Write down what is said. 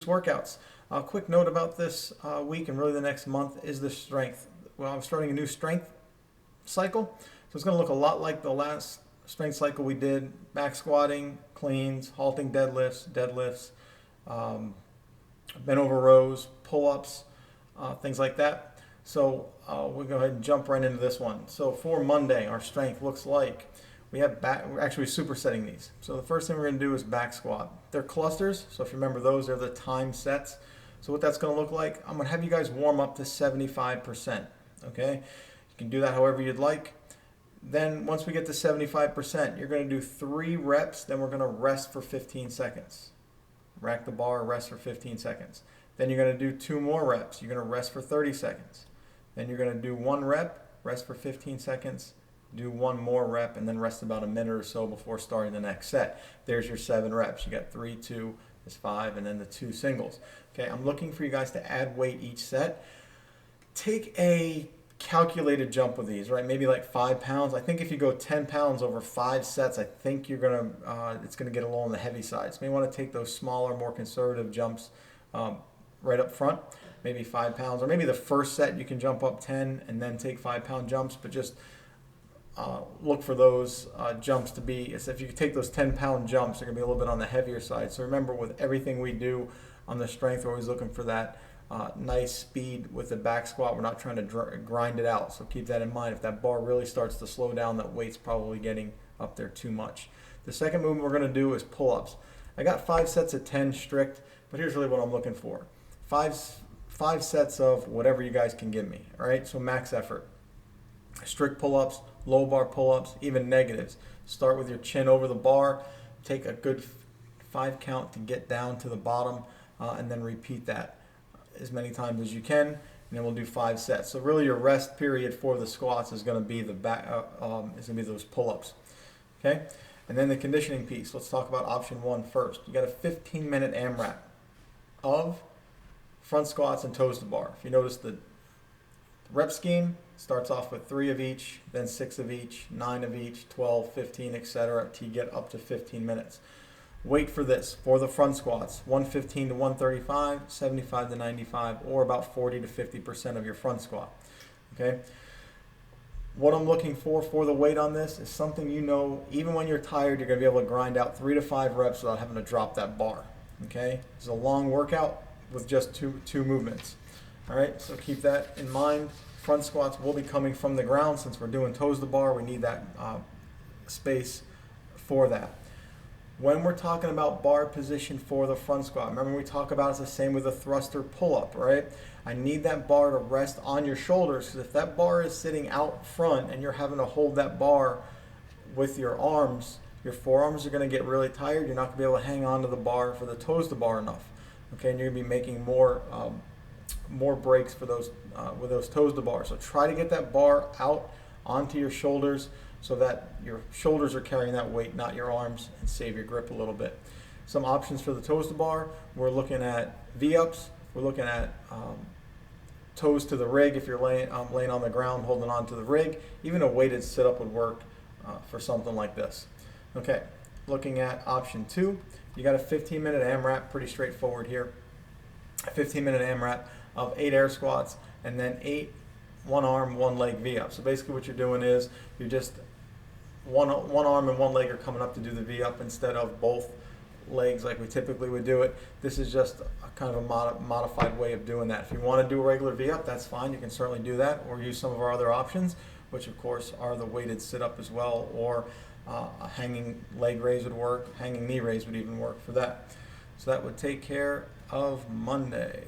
workouts. A quick note about this week and really the next month is the strength. Well, I'm starting a new strength cycle, so it's going to look a lot like the last strength cycle we did: back squatting, cleans, halting deadlifts, bent over rows, pull-ups, things like that. So we'll go ahead and jump right into this one. So for Monday, our strength looks like we have back. We're actually supersetting these. So the first thing we're going to do is back squat. They're clusters, so if you remember those, they're the time sets. So what that's going to look like, I'm going to have you guys warm up to 75%. Okay, you can do that however you'd like. Then once we get to 75%, you're going to do 3 reps. Then we're going to rest for 15 seconds. Rack the bar, rest for 15 seconds. Then you're going to do 2 more reps. You're going to rest for 30 seconds. Then you're going to do 1 rep, rest for 15 seconds, do 1 more rep, and then rest about a minute or so before starting the next set. There's your 7 reps. You got 3, 2, is 5, and then the 2 singles. Okay, I'm looking for you guys to add weight each set. Take a calculated jump with these, right? Maybe like 5 pounds. I think if you go 10 pounds over 5 sets, I think you're gonna it's gonna get a little on the heavy side. So you may want to take those smaller, more conservative jumps right up front. Maybe 5 pounds, or maybe the first set you can jump up 10 and then take 5-pound jumps, but just look for those jumps to be, if you take those 10-pound jumps, they're going to be a little bit on the heavier side. So remember, with everything we do on the strength, we're always looking for that nice speed with the back squat. We're not trying to grind it out. So keep that in mind. If that bar really starts to slow down, that weight's probably getting up there too much. The second movement we're going to do is pull-ups. I got 5 sets of 10 strict, but here's really what I'm looking for. 5 sets of whatever you guys can give me. All right, so max effort. Strict pull-ups, low bar pull-ups, even negatives. Start with your chin over the bar. Take a good 5 count to get down to the bottom, and then repeat that as many times as you can. And then we'll do 5 sets. So really, your rest period for the squats is going to be the back. Is going to be those pull-ups. Okay, and then the conditioning piece. Let's talk about option 1 first. You got a 15-minute AMRAP of front squats and toes to bar. If you notice, the rep scheme starts off with 3 of each, then 6 of each, 9 of each, 12, 15, etc. to get up to 15 minutes. Weight for this, for the front squats, 115 to 135, 75 to 95, or about 40 to 50% of your front squat. Okay. What I'm looking for the weight on this is something, you know, even when you're tired, you're going to be able to grind out 3 to 5 reps without having to drop that bar. Okay. It's a long workout with just two movements. All right, so keep that in mind. Front squats will be coming from the ground. Since we're doing toes to bar, we need that space for that. When we're talking about bar position for the front squat, remember we talk about it's the same with a thruster pull-up, right? I need that bar to rest on your shoulders, because if that bar is sitting out front and you're having to hold that bar with your arms, your forearms are going to get really tired. You're not going to be able to hang on to the bar for the toes to bar enough. Okay, and you're going to be making more breaks for those with those toes to bar. So try to get that bar out onto your shoulders so that your shoulders are carrying that weight, not your arms, and save your grip a little bit. Some options for the toes to bar. We're looking at V-ups. We're looking at toes to the rig if you're laying on the ground, holding on to the rig. Even a weighted sit-up would work for something like this. Okay, looking at option 2. You got a 15-minute AMRAP, pretty straightforward here. A 15-minute AMRAP of 8 air squats and then 8 one arm, one leg V-up. So basically what you're doing is you're just one arm and one leg are coming up to do the V-up instead of both legs like we typically would do it. This is just a kind of a modified way of doing that. If you want to do a regular V-up, that's fine. You can certainly do that, or use some of our other options, which of course are the weighted sit-up as well, or a hanging leg raise would work. Hanging knee raise would even work for that. So that would take care of Monday.